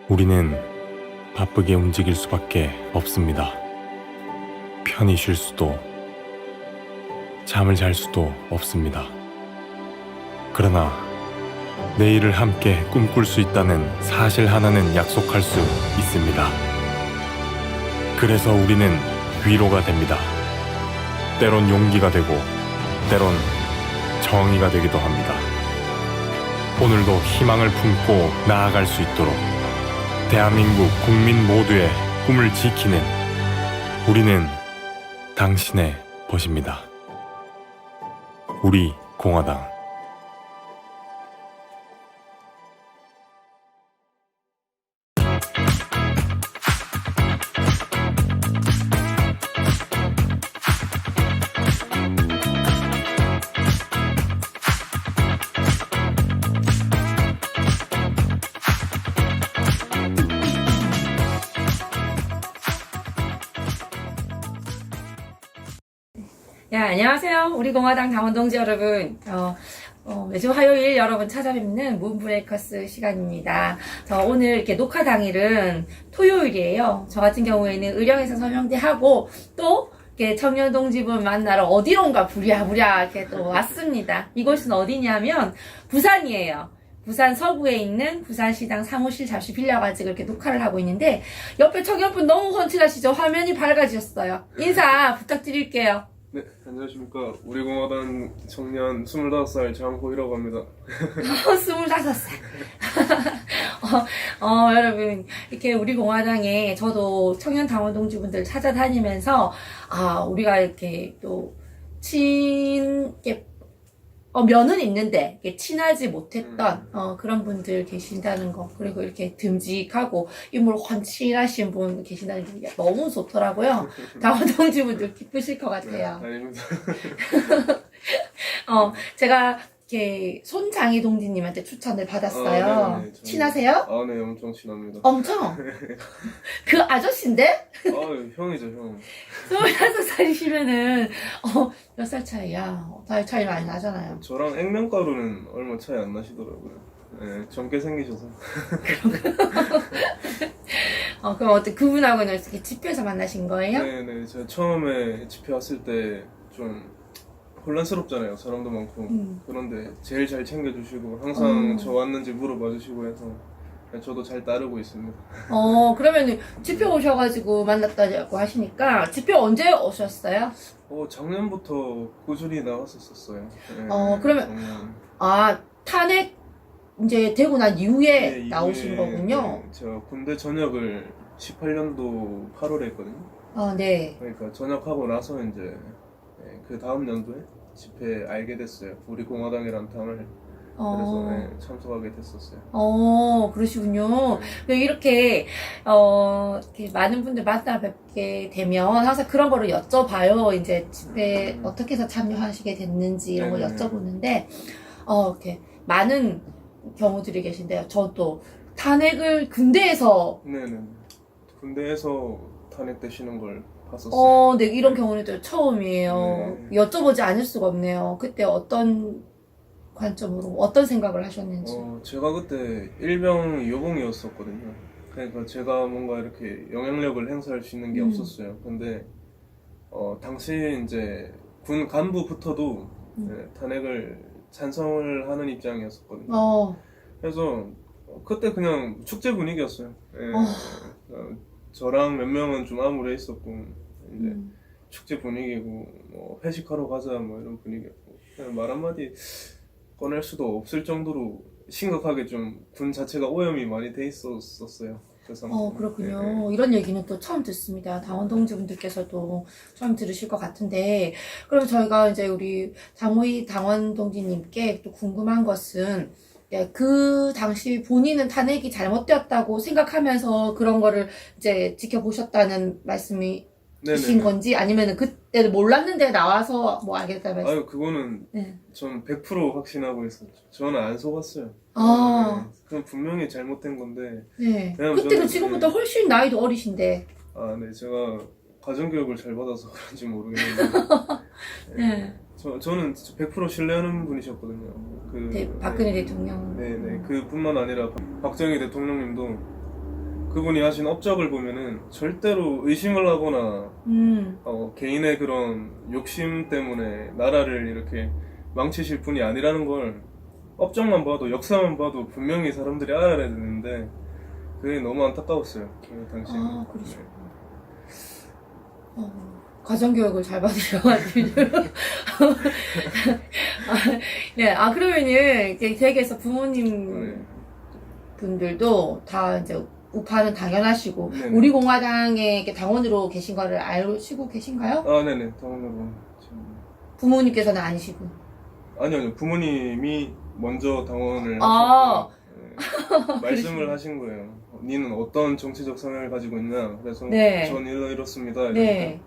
우리는 바쁘게 움직일 수밖에 없습니다. 편히 쉴 수도, 잠을 잘 수도 없습니다. 그러나 내일을 함께 꿈꿀 수 있다는 사실 하나는 약속할 수 있습니다. 그래서 우리는 위로가 됩니다. 때론 용기가 되고, 때론 정의가 되기도 합니다. 오늘도 희망을 품고 나아갈 수 있도록 대한민국 국민 모두의 꿈을 지키는 우리는 당신의 벗입니다. 우리 공화당. 안녕하세요. 우리 공화당 당원 동지 여러분. 매주 화요일 여러분 찾아뵙는 문브레이커스 시간입니다. 오늘 이렇게 녹화 당일은 토요일이에요. 저 같은 경우에는 의령에서 서명대하고 또 이렇게 청년 동지분 만나러 어디론가 부랴부랴 이렇게 또 왔습니다. 이곳은 어디냐면 부산이에요. 부산 서구에 있는 부산시당 사무실 잠시 빌려가지고 이렇게 녹화를 하고 있는데 옆에 청년분 너무 건실하시죠? 화면이 밝아지셨어요. 인사 부탁드릴게요. 네, 안녕하십니까. 우리 공화당 청년 25살 장호이라고 합니다. 25살. 여러분, 이렇게 우리 공화당에 저도 청년 당원 동지분들 찾아다니면서, 우리가 이렇게 또, 면은 있는데, 이렇게 친하지 못했던, 그런 분들 계신다는 거, 그리고 이렇게 듬직하고, 인물 훤칠하신 분 계신다는 게 너무 좋더라고요. 당원 동지분들 기쁘실 것 같아요. 아닙니다. 제가 이렇게 손장희 동지님한테 추천을 받았어요. 네네, 친하세요? 네, 엄청 친합니다. 엄청? 그 아저씨인데? 형이죠, 형. 25살이시면은, 몇 살 차이야? 차이 많이 나잖아요. 저랑 액면가루는 얼마 차이 안 나시더라고요. 네, 젊게 생기셔서. 그럼 어떻게 그분하고는 이렇게 집회에서 만나신 거예요? 네네, 제가 처음에 집회 왔을 때 좀 혼란스럽잖아요. 사람도 많고. 그런데 제일 잘 챙겨주시고, 항상 저 왔는지 물어봐 주시고 해서 저도 잘 따르고 있습니다. 그러면 집회 오셔가지고 만났다고 하시니까, 집회 언제 오셨어요? 작년부터 꾸준히 나왔었어요. 네, 그러면, 작년. 탄핵 이제 되고 난 이후에 네, 나오신 이후에, 거군요. 네, 제가 군대 전역을 18년도 8월에 했거든요. 네. 그러니까 전역하고 나서 이제 그 다음 연도에 집회에 알게 됐어요. 우리 공화당이란 당을. 그래서 참석하게 됐었어요. 그러시군요. 이렇게 많은 분들 만나 뵙게 되면 항상 그런 거를 여쭤봐요. 이제 집회 어떻게 해서 참여하시게 됐는지 이런 걸 여쭤보는데, 이렇게 많은 경우들이 계신데요. 저도 탄핵을 군대에서 네네. 군대에서 탄핵되시는 걸 봤었어요. 네, 이런 경우는 또 처음이에요. 여쭤보지 않을 수가 없네요. 그때 어떤 관점으로 어떤 생각을 하셨는지. 제가 그때 일병 여봉이었었거든요. 그러니까 제가 뭔가 이렇게 영향력을 행사할 수 있는 게 없었어요. 근데 당시 이제 군 간부부터도 탄핵을 찬성을 하는 입장이었었거든요. 그래서 그때 그냥 축제 분위기였어요. 저랑 몇 명은 좀 암울해 있었고 이제 축제 분위기고 뭐 회식하러 가자 뭐 이런 분위기였고 그냥 말 한마디 꺼낼 수도 없을 정도로 심각하게 좀 군 자체가 오염이 많이 돼 있었어요. 그렇군요. 이런 얘기는 또 처음 듣습니다. 당원 동지분들께서도 처음 들으실 것 같은데, 그럼 저희가 이제 우리 장호희 당원 동지님께 또 궁금한 것은, 그 당시 본인은 탄핵이 잘못되었다고 생각하면서 그런 거를 이제 지켜보셨다는 말씀이 이신 건지, 아니면 그때는 몰랐는데 나와서 뭐 알겠다면. 그거는 전 100% 확신하고 있어요. 저는 안 속았어요. 그건 분명히 잘못된 건데. 그때는 지금보다 훨씬 나이도 어리신데. 네, 제가 가정교육을 잘 받아서 그런지 모르겠는데. 저는 100% 신뢰하는 분이셨거든요. 박근혜 대통령. 네네. 그뿐만 아니라 박정희 대통령님도 그분이 하신 업적을 보면은 절대로 의심을 하거나 개인의 그런 욕심 때문에 나라를 이렇게 망치실 분이 아니라는 걸 업적만 봐도 역사만 봐도 분명히 사람들이 알아야 되는데 그게 너무 안타까웠어요. 그 당시에. 아, 그러시구나. 가정교육을 잘 받으셔가지고. 네, 그러면은, 이렇게 댁에서 부모님 네. 분들도 다 이제 우파는 당연하시고, 네네. 우리 공화당에 이렇게 당원으로 계신 거를 알고 계신가요? 네네. 당연하고. 부모님께서는 아니시고. 아니요. 부모님이 먼저 당원을 아. 하셨고, 말씀을 하신 거예요. 니는 어떤 정치적 성향을 가지고 있냐. 그래서 네. 전 이렇습니다. 이러니까. 네.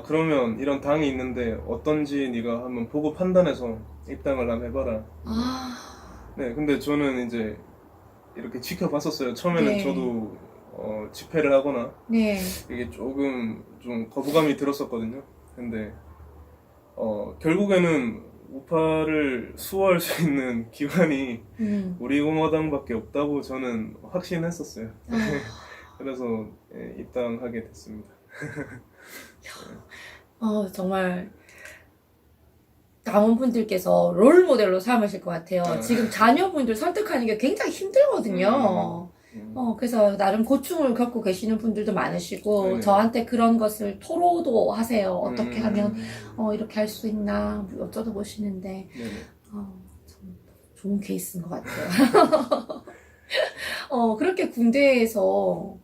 그러면 이런 당이 있는데 어떤지 네가 한번 보고 판단해서 입당을 한번 해봐라. 네, 근데 저는 이제 이렇게 지켜봤었어요. 처음에는 네. 저도 집회를 하거나 네. 이게 조금 좀 거부감이 들었었거든요. 근데 결국에는 우파를 수호할 수 있는 기관이 우리 공화당밖에 없다고 저는 확신했었어요. 그래서 입당하게 됐습니다. 정말 당원분들께서 롤 모델로 삼으실 것 같아요. 지금 자녀분들 설득하는 게 굉장히 힘들거든요. 그래서 나름 고충을 겪고 계시는 분들도 많으시고, 네네. 저한테 그런 것을 토로도 하세요. 어떻게 하면 이렇게 할 수 있나 여쭤보시는데, 네네. 참 좋은 케이스인 것 같아요. 그렇게 군대에서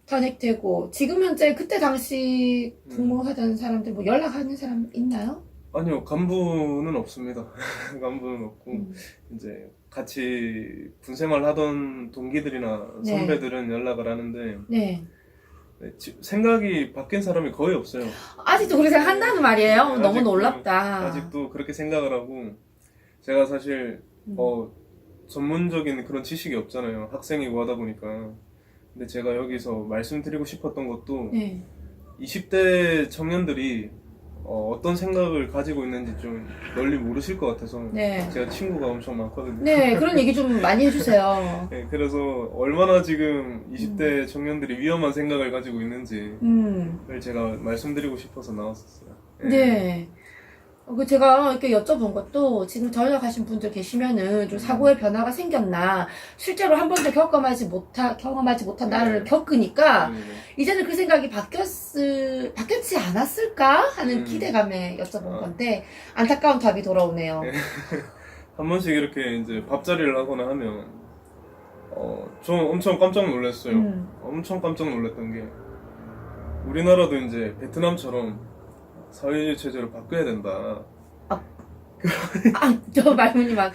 탄핵되고, 지금 현재 그때 당시 복무하던 사람들 뭐 연락하는 사람 있나요? 아니요, 간부는 없습니다. 간부는 없고, 이제 같이 군생활 하던 동기들이나 네. 선배들은 연락을 하는데, 네. 생각이 바뀐 사람이 거의 없어요. 아직도 그렇게 생각한다는 말이에요? 네, 너무 아직도- 놀랍다. 아직도 그렇게 생각을 하고, 제가 사실, 전문적인 그런 지식이 없잖아요. 학생이고 하다 보니까. 근데 제가 여기서 말씀드리고 싶었던 것도, 네. 20대 청년들이 어떤 생각을 가지고 있는지 좀 널리 모르실 것 같아서 네. 제가 친구가 엄청 많거든요. 네, 그런 얘기 좀 많이 해주세요. 네, 그래서 얼마나 지금 20대 청년들이 위험한 생각을 가지고 있는지를 제가 말씀드리고 싶어서 나왔었어요. 네. 제가 이렇게 여쭤본 것도 지금 전역하신 분들 계시면은 좀 사고의 변화가 생겼나, 실제로 한 번도 경험하지 못한 나를 겪으니까 네, 네. 이제는 그 생각이 바뀌었지 않았을까 하는 기대감에 여쭤본 건데 안타까운 답이 돌아오네요. 네. 한 번씩 이렇게 이제 밥자리를 하거나 하면 저 엄청 깜짝 놀랐어요. 엄청 깜짝 놀랐던 게 우리나라도 이제 베트남처럼 사회주의 체제로 바꿔야 된다. 저 말문이 막.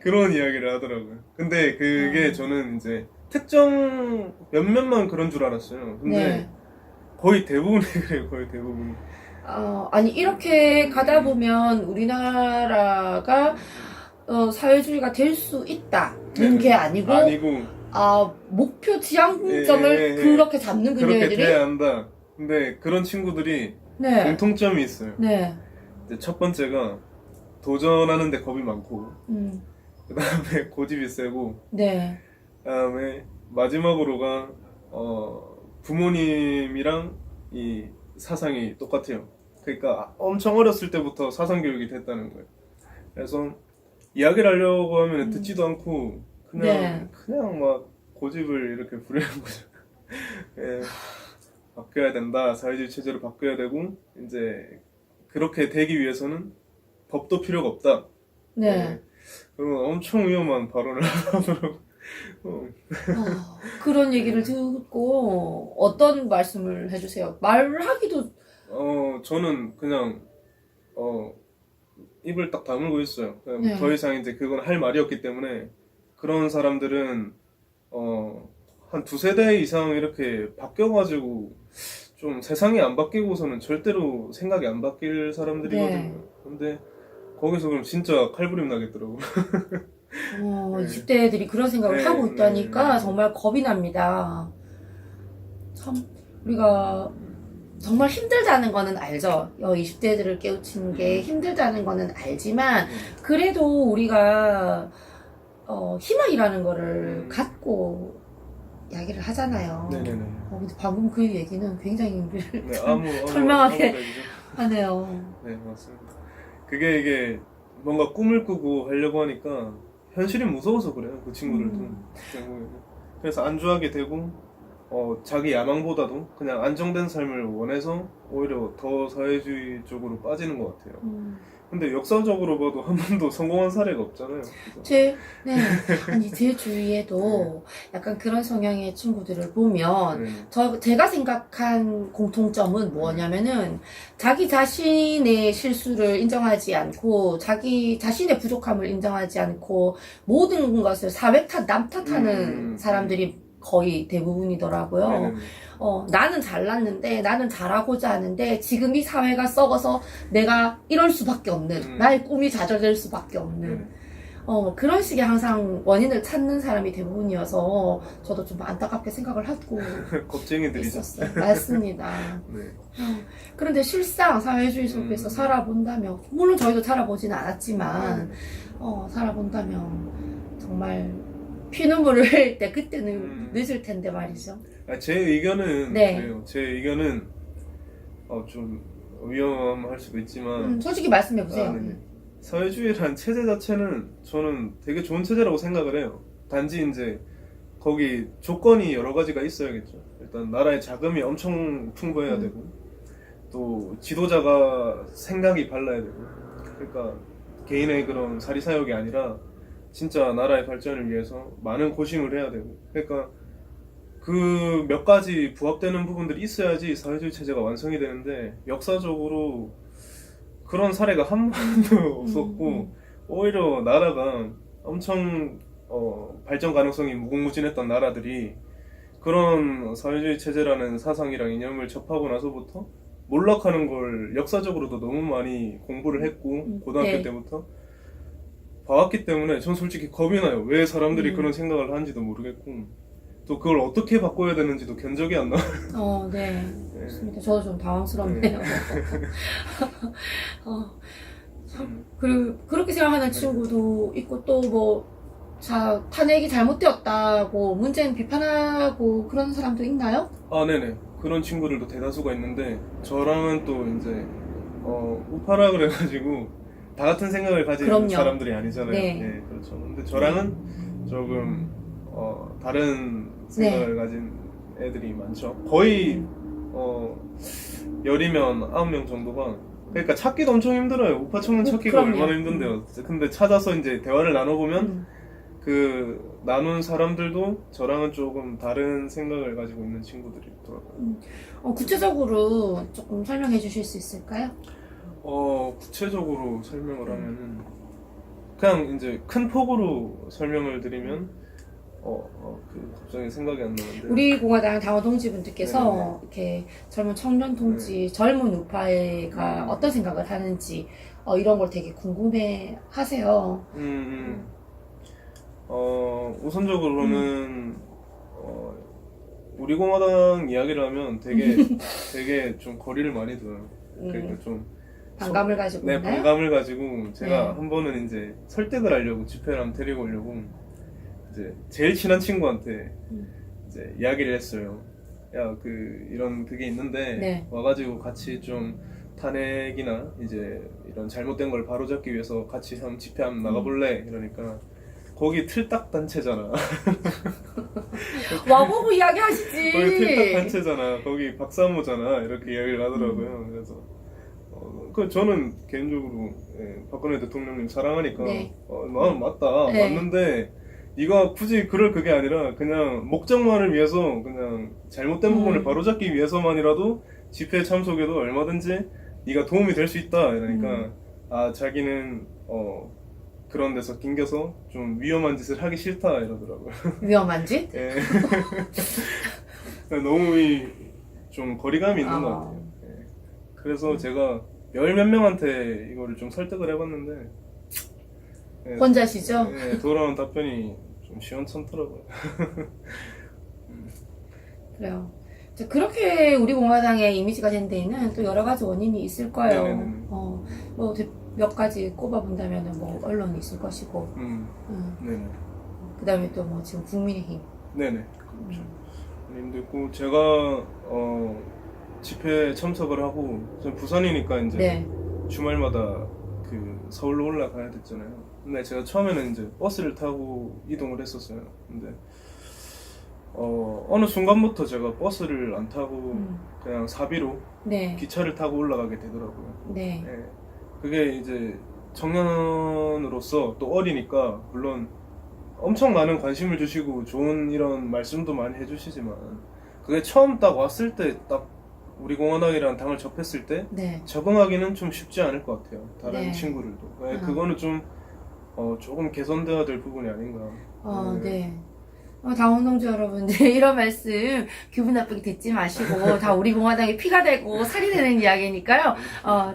그런 이야기를 하더라고요. 근데 그게 저는 이제 특정 몇몇만 그런 줄 알았어요. 근데 네. 거의 대부분이 그래요. 거의 대부분이. 아니, 이렇게 가다 보면 우리나라가 사회주의가 될 수 있다는 게 아니고, 목표 지향점을 그렇게 잡는군요, 그렇게 애들이. 돼야 한다. 근데 그런 친구들이 네. 공통점이 있어요. 네. 이제 첫 번째가 도전하는데 겁이 많고, 그 다음에 고집이 세고, 네. 그 다음에 마지막으로가 부모님이랑 이 사상이 똑같아요. 그러니까 엄청 어렸을 때부터 사상 교육이 됐다는 거예요. 그래서 이야기를 하려고 하면 듣지도 않고 그냥 막 고집을 이렇게 부리는 거죠. 예, 바뀌어야 된다. 사회주의 체제로 바뀌어야 되고 이제 그렇게 되기 위해서는 법도 필요가 없다. 네. 예, 그런 엄청 위험한 발언을 하더라고요. 그런 얘기를 듣고 어떤 말씀을 해주세요? 말을 하기도. 저는 그냥 입을 딱 다물고 있어요. 그냥 네. 더 이상 이제 그건 할 말이었기 때문에 그런 사람들은 한 두세 대 이상 이렇게 바뀌어가지고 좀 세상이 안 바뀌고서는 절대로 생각이 안 바뀔 사람들이거든요. 네. 근데 거기서 그럼 진짜 칼부림 나겠더라고요. 20대 애들이 그런 생각을 네, 하고 있다니까 네. 정말 겁이 납니다. 참, 우리가 정말 힘들다는 거는 알죠. 20대 애들을 깨우치는 게 힘들다는 거는 알지만, 그래도 우리가, 희망이라는 거를 갖고 이야기를 하잖아요. 네네네. 근데 방금 그 얘기는 굉장히 네, 설명하게 아무 얘기죠. 하네요. 네, 맞습니다. 그게 이게 뭔가 꿈을 꾸고 하려고 하니까 현실이 무서워서 그래요. 그 친구들도. 결국에는. 그래서 안주하게 되고 자기 야망보다도 그냥 안정된 삶을 원해서 오히려 더 사회주의 쪽으로 빠지는 것 같아요. 근데 역사적으로 봐도 한 번도 성공한 사례가 없잖아요. 그죠? 네. 아니, 제 주위에도 약간 그런 성향의 친구들을 보면, 네. 제가 생각한 공통점은 뭐냐면은, 자기 자신의 실수를 인정하지 않고, 자기 자신의 부족함을 인정하지 않고, 모든 것을 사회 탓, 남 탓하는 사람들이 거의 대부분이더라고요. 네네네. 나는 잘났는데, 나는 잘하고자 하는데, 지금 이 사회가 썩어서 내가 이럴 수밖에 없는, 나의 꿈이 좌절될 수밖에 없는, 네네. 그런 식의 항상 원인을 찾는 사람이 대부분이어서, 저도 좀 안타깝게 생각을 하고 겁쟁이들이죠. 있었어요. 맞습니다. 네. 그런데 실상 사회주의 속에서 살아본다면, 물론 저희도 살아보지는 않았지만, 살아본다면, 정말, 피눈물을 흘릴 때 그때는 늦을 텐데 말이죠. 제 의견은 네. 그래요. 제 의견은 좀 위험할 수도 있지만 솔직히 말씀해 보세요. 네네. 사회주의란 체제 자체는 저는 되게 좋은 체제라고 생각을 해요. 단지 이제 거기 조건이 여러 가지가 있어야겠죠. 일단 나라의 자금이 엄청 풍부해야 되고 또 지도자가 생각이 발라야 되고 그러니까 개인의 그런 사리사욕이 아니라 진짜 나라의 발전을 위해서 많은 고심을 해야 되고 그러니까 그 몇 가지 부합되는 부분들이 있어야지 사회주의 체제가 완성이 되는데 역사적으로 그런 사례가 한 번도 없었고 오히려 나라가 엄청 발전 가능성이 무궁무진했던 나라들이 그런 사회주의 체제라는 사상이랑 이념을 접하고 나서부터 몰락하는 걸 역사적으로도 너무 많이 공부를 했고 고등학교 네. 때부터 봐왔기 때문에 전 솔직히 겁이 나요. 왜 사람들이 그런 생각을 하는지도 모르겠고 또 그걸 어떻게 바꿔야 되는지도 견적이 안 나와요. 네. 맞습니다. 저도 좀 당황스럽네요. 그렇게 생각하는 친구도 있고 또 뭐 탄핵이 잘못되었다고 문재인 비판하고 그런 사람도 있나요? 네네. 그런 친구들도 대다수가 있는데 저랑은 또 이제 우파라 그래가지고 다 같은 생각을 가진 그럼요. 사람들이 아니잖아요. 네. 그렇죠. 근데 저랑은 조금 다른 생각을 가진 애들이 많죠. 거의 열이면 9명 정도가 그러니까 찾기도 엄청 힘들어요. 우파 청년 찾기가 그럼요. 얼마나 힘든데요. 근데 찾아서 이제 대화를 나눠보면 그 나눈 사람들도 저랑은 조금 다른 생각을 가지고 있는 친구들이 있더라고요. 구체적으로 조금 설명해 주실 수 있을까요? 구체적으로 설명을 하면은 그냥 이제 큰 폭으로 설명을 드리면 갑자기 생각이 안 나는데 우리 공화당 당원 동지분들께서 네네. 이렇게 젊은 청년 동지, 젊은 우파가 어떤 생각을 하는지 이런 걸 되게 궁금해 하세요. 우선적으로는 우리 공화당 이야기를 하면 되게 좀 거리를 많이 둬요. 그러니까 좀 반감을 가지고 네, 있나요? 반감을 가지고 제가 네. 한 번은 이제 설득을 하려고 집회를 한번 데리고 오려고 이제 제일 친한 친구한테 이제 이야기를 했어요. 야, 이런 그게 있는데 네. 와가지고 같이 좀 탄핵이나 이제 이런 잘못된 걸 바로잡기 위해서 같이 한번 집회 한번 나가볼래? 이러니까 거기 틀딱 단체잖아. 와보고 이야기하시지. 거기 틀딱 단체잖아. 거기 박사모잖아. 이렇게 이야기를 하더라고요. 그래서 저는 개인적으로 박근혜 대통령님 사랑하니까 네. 나는 맞다. 네. 맞는데 네가 굳이 그럴 그게 아니라 그냥 목적만을 위해서 그냥 잘못된 부분을 바로잡기 위해서만이라도 집회 참석에도 얼마든지 네가 도움이 될 수 있다. 이러니까 자기는 그런 데서 낑겨서 좀 위험한 짓을 하기 싫다 이러더라고요. 위험한 짓? 예. 너무 좀 거리감이 있는 것 같아요. 예. 그래서 제가 몇 명한테 이거를 좀 설득을 해봤는데 예, 혼자시죠? 예, 돌아온 답변이 좀 시원찮더라고요. 그래요. 이제 그렇게 우리 공화당의 이미지가 된 데에는 또 여러 가지 원인이 있을 거예요. 네네네. 뭐 몇 가지 꼽아본다면은 뭐 언론이 있을 것이고, 네네. 그다음에 또 뭐 지금 국민의힘, 네네. 그렇죠. 힘들고 제가 집회 참석을 하고 전 부산이니까 이제 네. 주말마다 그 서울로 올라가야 됐잖아요. 근데 제가 처음에는 이제 버스를 타고 이동을 했었어요. 근데 어느 순간부터 제가 버스를 안 타고 그냥 사비로 네. 기차를 타고 올라가게 되더라고요. 네. 예. 그게 이제 청년으로서 또 어리니까 물론 엄청 많은 관심을 주시고 좋은 이런 말씀도 많이 해주시지만 그게 처음 딱 왔을 때 딱 우리 공화당이라는 당을 접했을 때 네. 적응하기는 좀 쉽지 않을 것 같아요. 다른 네. 친구들도. 예, 아. 그거는 좀 조금 개선되어야 될 부분이 아닌가. 네. 당원동지 여러분들, 이런 말씀 기분 나쁘게 듣지 마시고, 다 우리 공화당의 피가 되고 살이 되는 이야기니까요.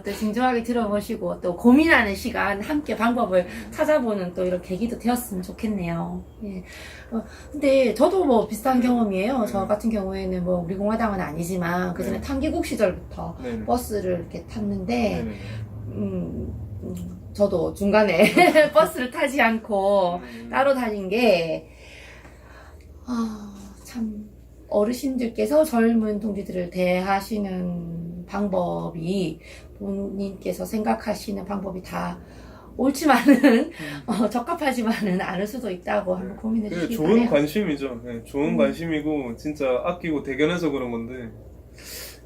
또 진중하게 들어보시고, 또 고민하는 시간, 함께 방법을 찾아보는 또 이런 계기도 되었으면 좋겠네요. 예. 근데 저도 뭐 비슷한 경험이에요. 저 같은 경우에는 뭐 우리 공화당은 아니지만, 그 전에 네. 탄기국 시절부터 네네. 버스를 이렇게 탔는데, 네네. 저도 중간에 버스를 타지 않고 따로 다닌 게, 참, 어르신들께서 젊은 동지들을 대하시는 방법이 본인께서 생각하시는 방법이 다 옳지만은, 적합하지만은 않을 수도 있다고 한번 고민해 그게 주시기 좋은 바래요. 관심이죠. 네, 좋은 관심이고 진짜 아끼고 대견해서 그런 건데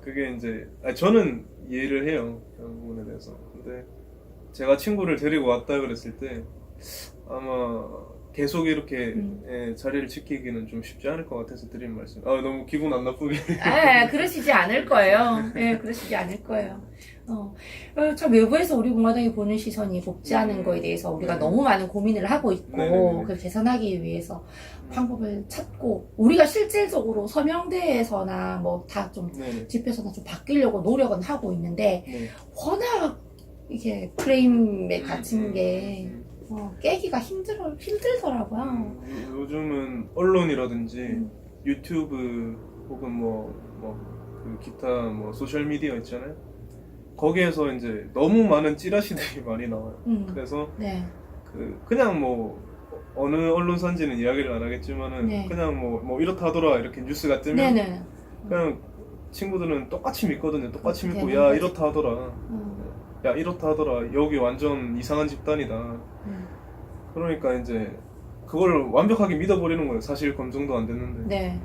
그게 이제 저는 이해를 해요. 그런 부분에 대해서. 근데 제가 친구를 데리고 왔다 그랬을 때 아마 계속 이렇게 자리를 지키기는 좀 쉽지 않을 것 같아서 드린 말씀. 너무 기분 안 나쁘게. 그러시지 않을 거예요. 그러시지 않을 거예요. 참 외부에서 우리 공화당이 보는 시선이 곱지 않은 거에 대해서 우리가 너무 많은 고민을 하고 있고, 네네네. 그걸 개선하기 위해서 방법을 찾고, 우리가 실질적으로 서명대에서나 뭐 다 좀 네네. 집회에서나 좀 바뀌려고 노력은 하고 있는데, 네. 워낙 이게 프레임에 갇힌 게 깨기가 힘들더라고요. 요즘은 언론이라든지 유튜브 혹은 그 기타 소셜 미디어 있잖아요. 거기에서 이제 너무 많은 찌라시들이 많이 나와요. 그래서 네. 그냥 어느 언론사인지는 이야기를 안 하겠지만은 네. 그냥 이렇다 하더라 이렇게 뉴스가 뜨면 네네. 그냥 친구들은 똑같이 믿거든요. 똑같이 믿고 되는 야 거지. 이렇다 하더라. 야 이렇다 하더라. 여기 완전 이상한 집단이다. 그러니까 이제 그걸 완벽하게 믿어버리는 거예요. 사실 검증도 안 됐는데. 네.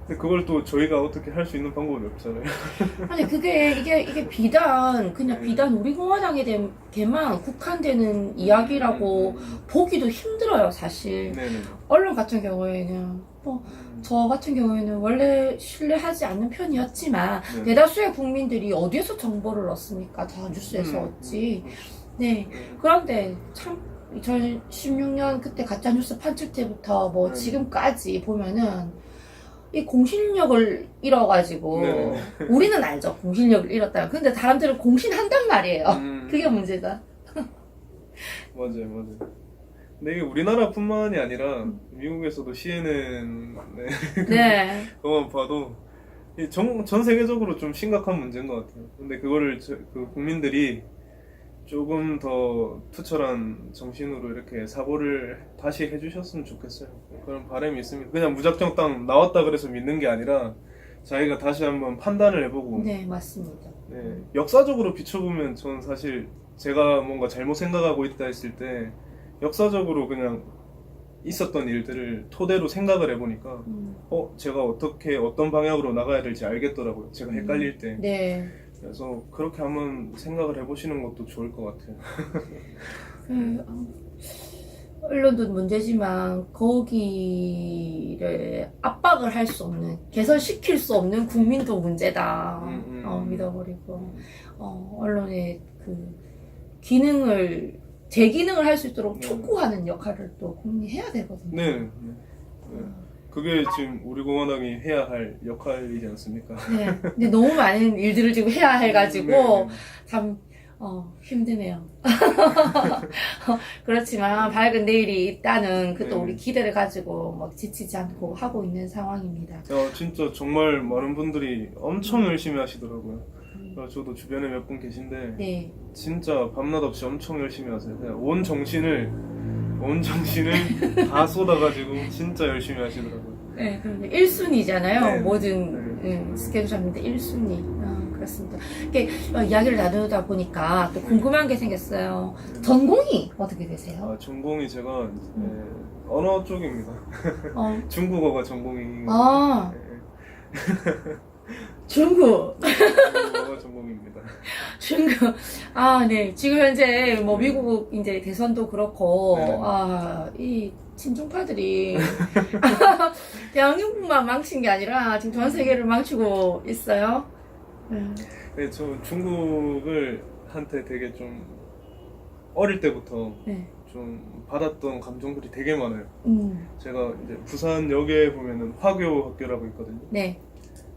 근데 그걸 또 저희가 어떻게 할 수 있는 방법이 없잖아요. 아니 이게 비단 그냥 비단 우리 공화당에게만 국한되는 이야기라고 보기도 힘들어요, 사실. 네네. 언론 같은 경우에는 저 같은 경우에는 원래 신뢰하지 않는 편이었지만 네. 대다수의 국민들이 어디에서 정보를 얻습니까? 다 뉴스에서 얻지. 네. 그런데 참 2016년 그때 가짜뉴스 판출 때부터 네. 지금까지 보면은 이 공신력을 잃어가지고 네네. 우리는 알죠, 공신력을 잃었다. 근데 사람들은 공신한단 말이에요. 그게 문제다. 맞아요. 근데 이게 우리나라뿐만이 아니라 미국에서도 CNN 네. 그것만 봐도 전 세계적으로 좀 심각한 문제인 것 같아요. 근데 그거를 그 국민들이 조금 더 투철한 정신으로 이렇게 사고를 다시 해주셨으면 좋겠어요. 그런 바람이 있습니다. 그냥 무작정 딱 나왔다 그래서 믿는 게 아니라 자기가 다시 한번 판단을 해보고. 네, 맞습니다. 네, 역사적으로 비춰보면 저는 사실 제가 뭔가 잘못 생각하고 있다 했을 때 역사적으로 그냥 있었던 일들을 토대로 생각을 해보니까 제가 어떤 방향으로 나가야 될지 알겠더라고요. 제가 헷갈릴 때. 네. 그래서 그렇게 한번 생각을 해보시는 것도 좋을 것 같아요. 언론도 문제지만 거기를 압박을 할 수 없는, 개선시킬 수 없는 국민도 문제다. 믿어버리고 언론의 그 제 기능을 할 수 있도록 촉구하는 역할을 또 국민이 해야 되거든요. 네. 그게 지금 우리 공화당이 해야 할 역할이지 않습니까? 네. 근데 너무 많은 일들을 지금 해야 해가지고 네. 참 힘드네요. 그렇지만 밝은 내일이 있다는 그 또 네. 우리 기대를 가지고 지치지 않고 하고 있는 상황입니다. 진짜 정말 많은 분들이 엄청 열심히 하시더라고요. 저도 주변에 몇 분 계신데 네. 진짜 밤낮 없이 엄청 열심히 하세요. 그냥 온 정신을 온 정신을 다 쏟아가지고 진짜 열심히 하시더라고요. 네, 그런데 1순위잖아요. 네. 모든 스케줄 잡는데 1순위. 그렇습니다. 이렇게 이야기를 나누다 보니까 또 궁금한 게 생겼어요. 전공이 어떻게 되세요? 아, 전공이 제가 언어 쪽입니다. 어, 중국어가 전공이고 아, 중국. 중국어가 전공입니다. 중국. 아, 네. 지금 현재 뭐 미국 이제 대선도 그렇고, 네. 이 친중파들이 대한민국만 망친 게 아니라 지금 전 세계를 망치고 있어요. 네, 저 중국을 한테 되게 좀 어릴 때부터 네. 좀 받았던 감정들이 되게 많아요. 음, 제가 이제 부산역에 보면은 화교 학교라고 있거든요. 네.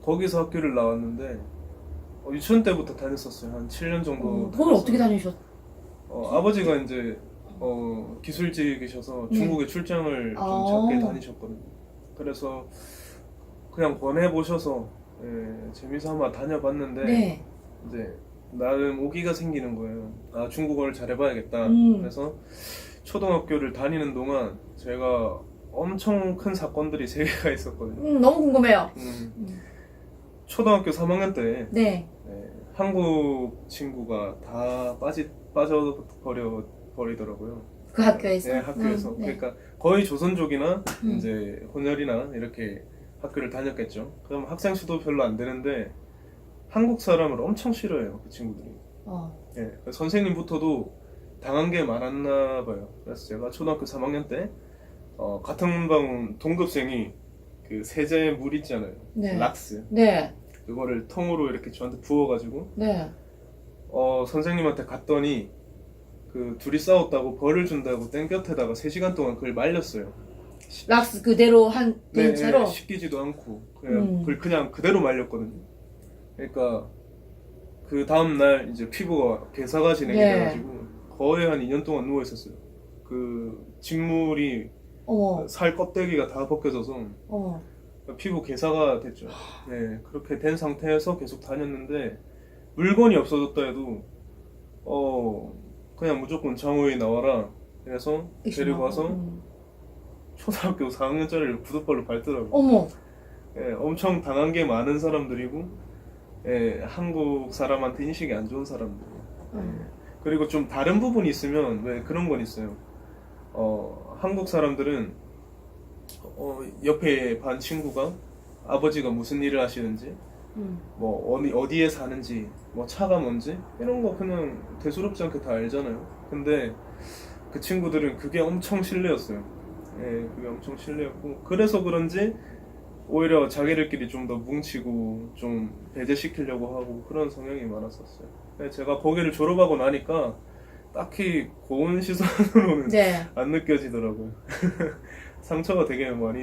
거기서 학교를 나왔는데 유치원 때부터 다녔었어요. 한 7년 정도. 그걸 어떻게 다니셨? 아버지가 이제 기술직이셔서 네. 중국에 출장을 좀 아. 작게 다니셨거든요. 그래서 그냥 권해보셔서 재미삼아 다녀봤는데 네. 이제 나름 오기가 생기는 거예요. 아, 중국어를 잘해봐야겠다. 그래서 초등학교를 다니는 동안 제가 엄청 큰 사건들이 3개가 있었거든요. 너무 궁금해요. 초등학교 3학년 때 네. 한국 친구가 다 빠져버리더라고요. 그 학교에서? 네, 학교에서. 네. 그러니까 거의 조선족이나 음. 이제 혼혈이나 이렇게 학교를 다녔겠죠. 그럼 학생 수도 별로 안 되는데 한국 사람을 엄청 싫어해요, 그 친구들이. 예, 선생님부터도 당한 게 많았나 봐요. 그래서 제가 초등학교 3학년 때 같은 방 동급생이 그 세제 물 있잖아요. 네. 락스. 네. 그거를 통으로 이렇게 저한테 부어가지고 네. 선생님한테 갔더니 그 둘이 싸웠다고 벌을 준다고 땡볕에다가 3시간 동안 그걸 말렸어요. 락스 그대로 한 네, 채로? 씻기지도 않고 그냥 그대로 말렸거든요. 그러니까 그 다음날 이제 피부가 괴사가 진행이 네. 돼가지고 거의 한 2년 동안 누워 있었어요. 그 진물이 어머. 살 껍데기가 다 벗겨져서 어머. 피부 괴사가 됐죠. 네, 그렇게 된 상태에서 계속 다녔는데 물건이 없어졌다 해도 그냥 무조건 장호에 나와라. 그래서 데리고 와서 초등학교 4학년짜리를 구두발로 밟더라고요. 어머. 예, 엄청 당한 게 많은 사람들이고 한국 사람한테 인식이 안 좋은 사람들. 그리고 좀 다른 부분이 있으면 왜 그런 건 있어요. 한국 사람들은 옆에 반 친구가 아버지가 무슨 일을 하시는지 뭐 어디에 사는지 뭐 차가 뭔지 이런 거 그냥 대수롭지 않게 다 알잖아요. 근데 그 친구들은 그게 엄청 신뢰였어요. 예, 그게 엄청 신뢰였고 그래서 그런지 오히려 자기들끼리 좀 더 뭉치고 좀 배제시키려고 하고 그런 성향이 많았었어요. 제가 거기를 졸업하고 나니까 딱히 고운 시선으로는 네. 안 느껴지더라고요. 상처가 되게 많이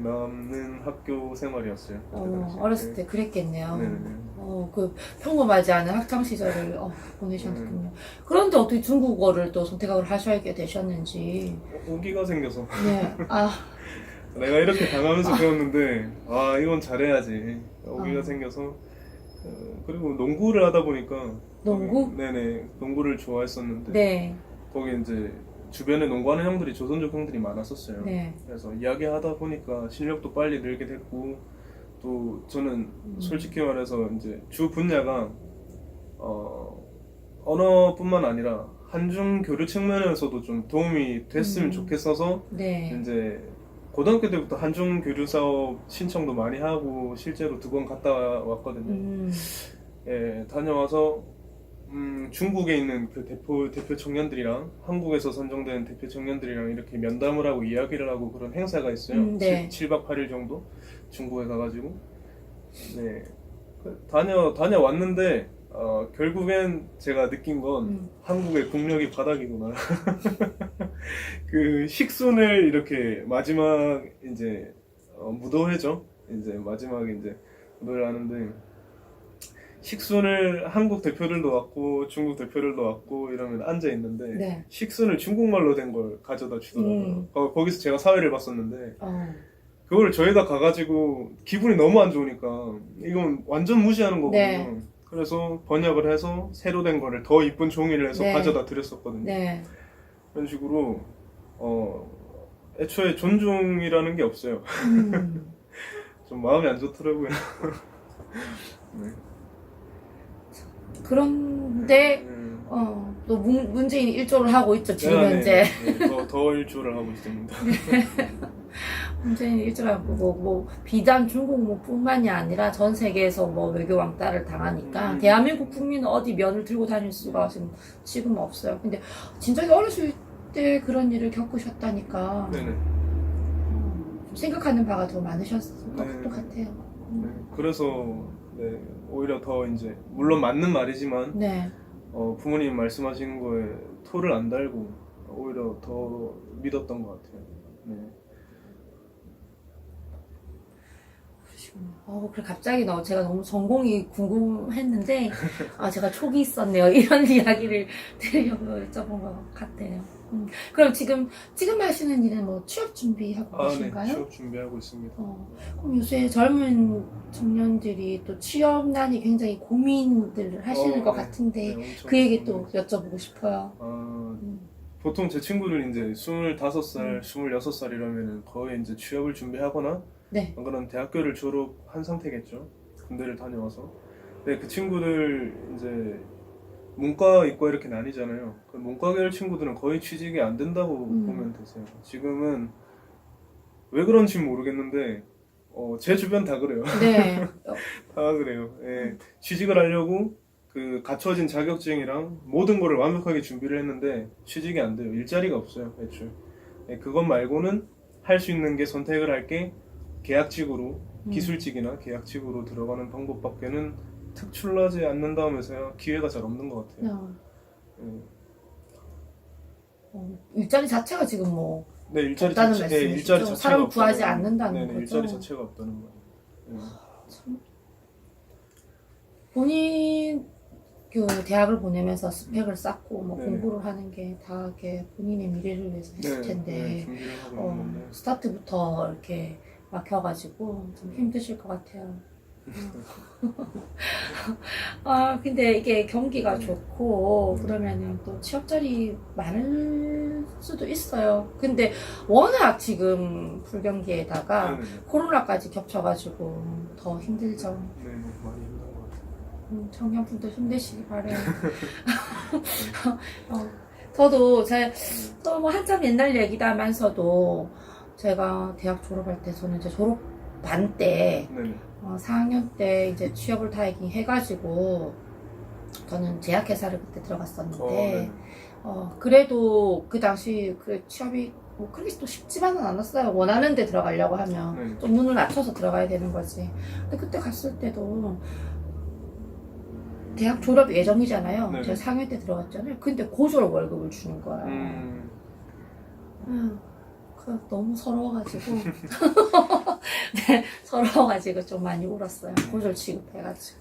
남는 학교 생활이었어요. 그때 당시에. 어렸을 때 그랬겠네요. 네네. 그 평범하지 않은 학창 시절을 보내셨군요. 그런데 어떻게 중국어를 또 선택을 하셔야 되셨는지. 오기가 생겨서 네. 내가 이렇게 당하면서 배웠는데 이건 잘해야지 오기가 생겨서 그리고 농구를 하다 보니까 농구? 네네 농구를 좋아했었는데 네. 거기 이제 주변에 농구하는 형들이 조선족 형들이 많았었어요. 네. 그래서 이야기하다 보니까 실력도 빨리 늘게 됐고 또 저는 솔직히 말해서 이제 주 분야가 언어뿐만 아니라 한중 교류 측면에서도 좀 도움이 됐으면 좋겠어서 네. 이제 고등학교 때부터 한중 교류 사업 신청도 많이 하고 실제로 2번 갔다 왔거든요. 예, 다녀와서 중국에 있는 그 대표 청년들이랑 한국에서 선정된 대표 청년들이랑 이렇게 면담을 하고 이야기를 하고 그런 행사가 있어요. 네. 7박 8일 정도 중국에 가가지고 네 다녀왔는데 결국엔 제가 느낀 건 한국의 국력이 바닥이구나. 그 식순을 이렇게 마지막 이제 무도회죠. 이제 마지막에 이제 무도회를 하는데 식순을 한국 대표들도 왔고 중국 대표들도 왔고 이러면 앉아 있는데 네. 식순을 중국말로 된 걸 가져다 주더라고요. 거기서 제가 사회를 봤었는데 그걸 저희가 가가지고 기분이 너무 안 좋으니까 이건 완전 무시하는 거거든요. 네. 그래서 번역을 해서 새로 된 거를 더 이쁜 종이를 해서 네. 가져다 드렸었거든요. 네. 그런 식으로 애초에 존중이라는 게 없어요. 좀 마음이 안 좋더라고요. 네. 그런데 또 문재인이 일조를 하고 있죠 지금 현재. 더 일조를 하고 있습니다. 문재인이 일조를 하고 뭐 비단 중국뿐만이 아니라 전 세계에서 뭐 외교 왕따를 당하니까 대한민국 국민은 어디 면을 들고 다닐 수가 지금 없어요. 근데 진작에 어렸을 때 그런 일을 겪으셨다니까 네네. 생각하는 바가 더 많으셨을 네. 것 같아요. 네. 그래서 오히려 더 이제 물론 맞는 말이지만 네. 부모님 말씀하시는 거에 토를 안 달고 오히려 더 믿었던 것 같아요. 네. 그래 갑자기 제가 너무 전공이 궁금했는데 제가 촉이 있었네요. 이런 이야기를 들으려고 여쭤본 것 같아요. 그럼 지금 하시는 일은 뭐 취업 준비하고 네. 계신가요? 취업 준비하고 있습니다. 그럼 요새 젊은 청년들이 또 취업난이 굉장히 고민들을 하시는 것 같은데 엄청 그 얘기 또 고민이죠. 여쭤보고 싶어요. 보통 제 친구들 이제 25살, 26살이라면 거의 이제 취업을 준비하거나 네. 안 그러면 대학교를 졸업한 상태겠죠. 군대를 다녀와서. 근데 그 친구들 이제 문과, 이과 이렇게 나뉘잖아요. 그 문과 계열 친구들은 거의 취직이 안 된다고 보면 되세요. 지금은 왜 그런지 모르겠는데 제 주변 다 그래요. 네. 다 그래요. 예. 취직을 하려고 그 갖춰진 자격증이랑 모든 거를 완벽하게 준비를 했는데 취직이 안 돼요. 일자리가 없어요, 애초에. 예, 그것 말고는 할 수 있는 게 선택을 할 게 계약직으로 기술직이나 계약직으로 들어가는 방법밖에는 특출나지 않는다면서요. 기회가 잘 없는 것 같아요. 일자리 자체가 지금 뭐 네, 일자리 없다는 자체, 말씀이시죠? 일자리 자체가 사람을 구하지 없다는 않는다는 네네, 거죠? 일자리 자체가 없다는 거예요. 네. 본인 그 대학을 보내면서 스펙을 쌓고 뭐 네. 공부를 하는 게 다 이렇게 본인의 미래를 위해서 했을 텐데 준비를 하고 있는데 스타트부터 이렇게 막혀가지고 좀 힘드실 것 같아요. 근데 이게 경기가 좋고 그러면은 또 취업 자리 많을 수도 있어요. 근데 워낙 지금 불경기에다가 네네. 코로나까지 겹쳐가지고 더 힘들죠. 네, 많이 힘든 것 같아요. 청년분들 힘내시기 바래요. 저도 뭐 한참 옛날 얘기다 하면서도 제가 대학 졸업할 때 저는 이제 졸업반 때 네네. 4학년 때 이제 취업을 다행히 해가지고 저는 제약회사를 그때 들어갔었는데 네네. 그래도 그 당시 그 취업이 뭐 그렇게 또 쉽지만은 않았어요. 원하는 데 들어가려고 하면 네. 좀 눈을 낮춰서 들어가야 되는 거지. 근데 그때 갔을 때도 대학 졸업 예정이잖아요. 네네. 제가 4학년 때 들어갔잖아요. 근데 고졸 월급을 주는 거예요. 너무 서러워가지고 네, 서러워가지고 좀 많이 울었어요. 고졸 취급해가지고.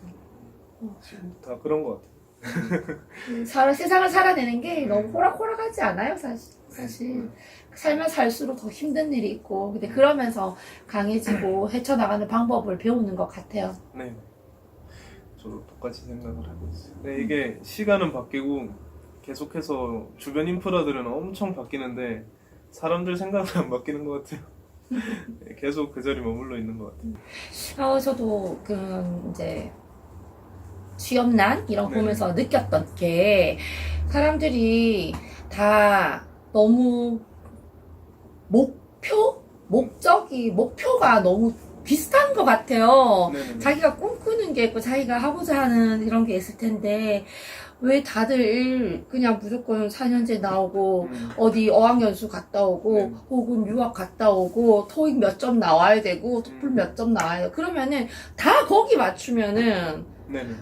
지금 다 그런 것 같아요. 세상을 살아내는 게 너무 호락호락하지 않아요, 사실. 살면 살수록 더 힘든 일이 있고, 근데 그러면서 강해지고 헤쳐나가는 방법을 배우는 것 같아요. 네. 저도 똑같이 생각을 하고 있어요. 네, 이게 시간은 바뀌고 계속해서 주변 인프라들은 엄청 바뀌는데 사람들 생각은 안 바뀌는 것 같아요. 네, 계속 그 자리 머물러 있는 것 같아요. 저도 이제 취업난 이런 거 네. 보면서 느꼈던 게 사람들이 다 너무 목표가 너무 비슷한 것 같아요. 네네네. 자기가 꿈꾸는 게 있고 자기가 하고자 하는 이런 게 있을 텐데 왜 다들 그냥 무조건 4년제 나오고 어디 어학연수 갔다 오고 네. 혹은 유학 갔다 오고 토익 몇 점 나와야 되고 토플 몇 점 나와야 되고 그러면은 다 거기 맞추면은 네네.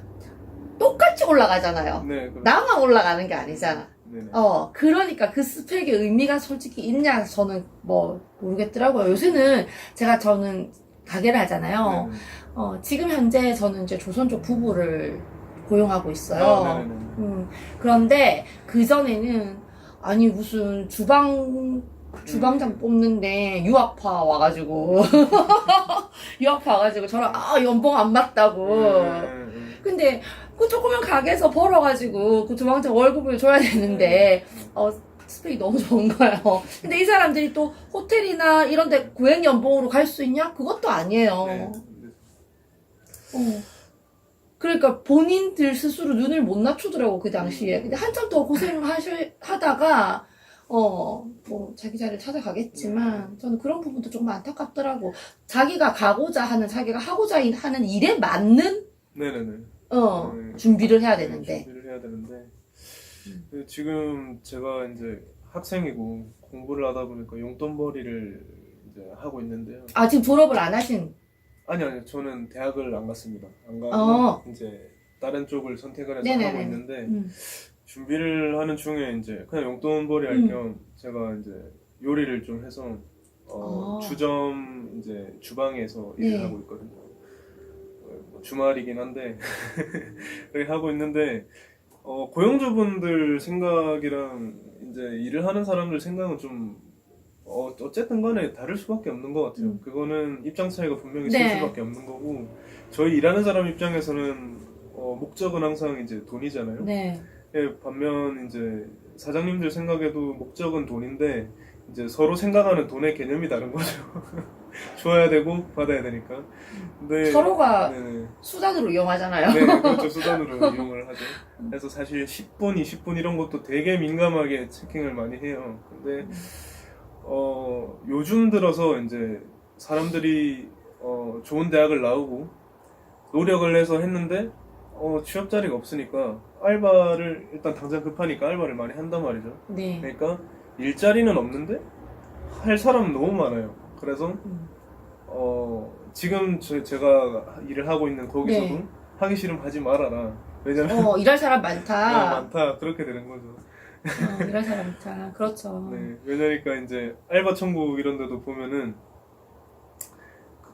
똑같이 올라가잖아요. 네. 그럼. 나만 올라가는 게 아니잖아. 네네. 그러니까 그 스펙의 의미가 솔직히 있냐 저는 뭐 모르겠더라고요. 요새는 저는 가게를 하잖아요. 네네. 지금 현재 저는 이제 조선족 부부를 고용하고 있어요. 네네네. 그런데 그전에는 아니 무슨 주방장 뽑는데 유학파 와가지고 저랑 연봉 안 맞다고. 근데 그 조그만 가게에서 벌어가지고 그 주방장 월급을 줘야 되는데 스펙이 너무 좋은 거예요. 근데 이 사람들이 또 호텔이나 이런 데 고액 연봉으로 갈 수 있냐? 그것도 아니에요. 네. 그러니까 본인들 스스로 눈을 못 낮추더라고, 그 당시에. 근데 한참 더 고생을 하다가, 뭐, 자기 자리를 찾아가겠지만, 저는 그런 부분도 조금 안타깝더라고. 자기가 가고자 하는, 자기가 하고자 하는 일에 맞는, 네네네. 준비를 해야 되는데. 준비를 해야 되는데. 근데 지금 제가 이제 학생이고 공부를 하다 보니까 용돈벌이를 이제 하고 있는데요. 아, 지금 졸업을 안 하신? 아니요. 저는 대학을 안 갔습니다. 안 가고 이제 다른 쪽을 선택을 해서 네네네. 하고 있는데 준비를 하는 중에 이제 그냥 용돈벌이 할 겸 제가 이제 요리를 좀 해서 주점 이제 주방에서 네. 일을 하고 있거든요. 뭐 주말이긴 한데 그렇게 하고 있는데 고용주분들 생각이랑 이제 일을 하는 사람들 생각은 좀 어쨌든 간에 다를 수밖에 없는 것 같아요. 그거는 입장 차이가 분명히 있을 네. 수밖에 없는 거고 저희 일하는 사람 입장에서는 목적은 항상 이제 돈이잖아요. 네. 예, 반면 이제 사장님들 생각에도 목적은 돈인데 이제 서로 생각하는 돈의 개념이 다른 거죠. 줘야 되고 받아야 되니까. 근데 서로가 네네. 수단으로 이용하잖아요. 네, 그렇죠. 수단으로 이용을 하죠. 그래서 사실 10분, 20분 이런 것도 되게 민감하게 체킹을 많이 해요. 근데 요즘 들어서 이제 사람들이 좋은 대학을 나오고 노력을 해서 했는데 취업 자리가 없으니까 알바를 일단 당장 급하니까 알바를 많이 한단 말이죠. 네. 그러니까 일자리는 없는데 할 사람은 너무 많아요. 그래서 지금 제가 일을 하고 있는 거기서도 네. 하기 싫으면 하지 말아라. 왜냐면 일할 사람 많다. 많다. 그렇게 되는 거죠. 일할 사람 많다. 그렇죠. 네, 왜냐니까 이제 알바 천국 이런 데도 보면은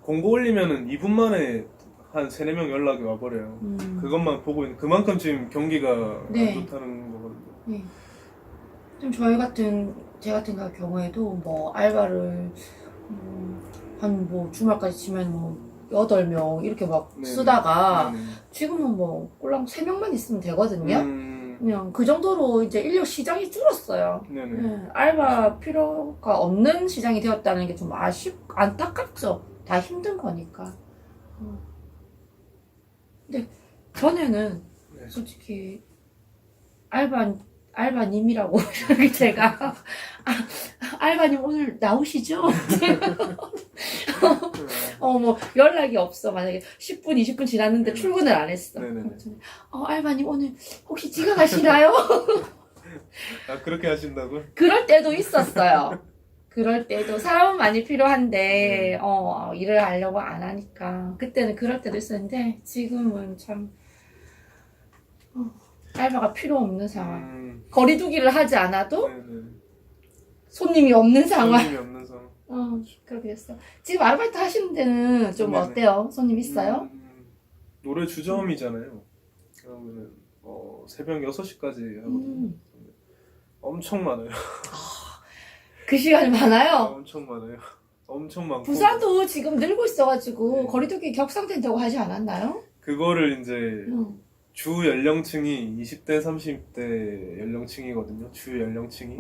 공고 올리면은 2분 만에 한 3-4명 연락이 와버려요. 그것만 보고 있는 그만큼 지금 경기가 네. 안 좋다는 거거든요. 네. 좀 제 같은 경우에도 뭐 알바를 한 뭐 주말까지 치면 뭐 8명 이렇게 막 네네. 쓰다가 네네. 지금은 뭐 꼴랑 3명만 있으면 되거든요. 음, 그냥 그 정도로 이제 인력 시장이 줄었어요. 네네. 네, 알바 필요가 없는 시장이 되었다는 게 좀 안타깝죠. 다 힘든 거니까. 근데 전에는 네. 솔직히 알바님이라고 이렇게 제가 알바님 오늘 나오시죠? 뭐 연락이 없어. 만약에 10분, 20분 지났는데 출근을 안 했어. 네네네. 알바님 오늘 혹시 지각하시나요? 아, 그렇게 하신다고? 그럴 때도 있었어요. 그럴 때도 사람은 많이 필요한데 일을 하려고 안 하니까 그때는 그럴 때도 있었는데 지금은 참 알바가 필요 없는 상황. 거리두기를 하지 않아도 네네. 손님이 없는 상황. 손님이 없는 상황. 그렇게 됐어. 지금 아르바이트 하시는 데는 좀 네네. 어때요? 손님 있어요? 노래 주점이잖아요. 그러면은 새벽 6시까지 하거든요. 엄청 많아요. 그 시간이 많아요? 엄청 많아요. 엄청 많고. 부산도 지금 늘고 있어가지고 네. 거리두기 격상된다고 하지 않았나요? 그거를 이제 응. 주 연령층이 20대, 30대 연령층이거든요. 주 연령층이.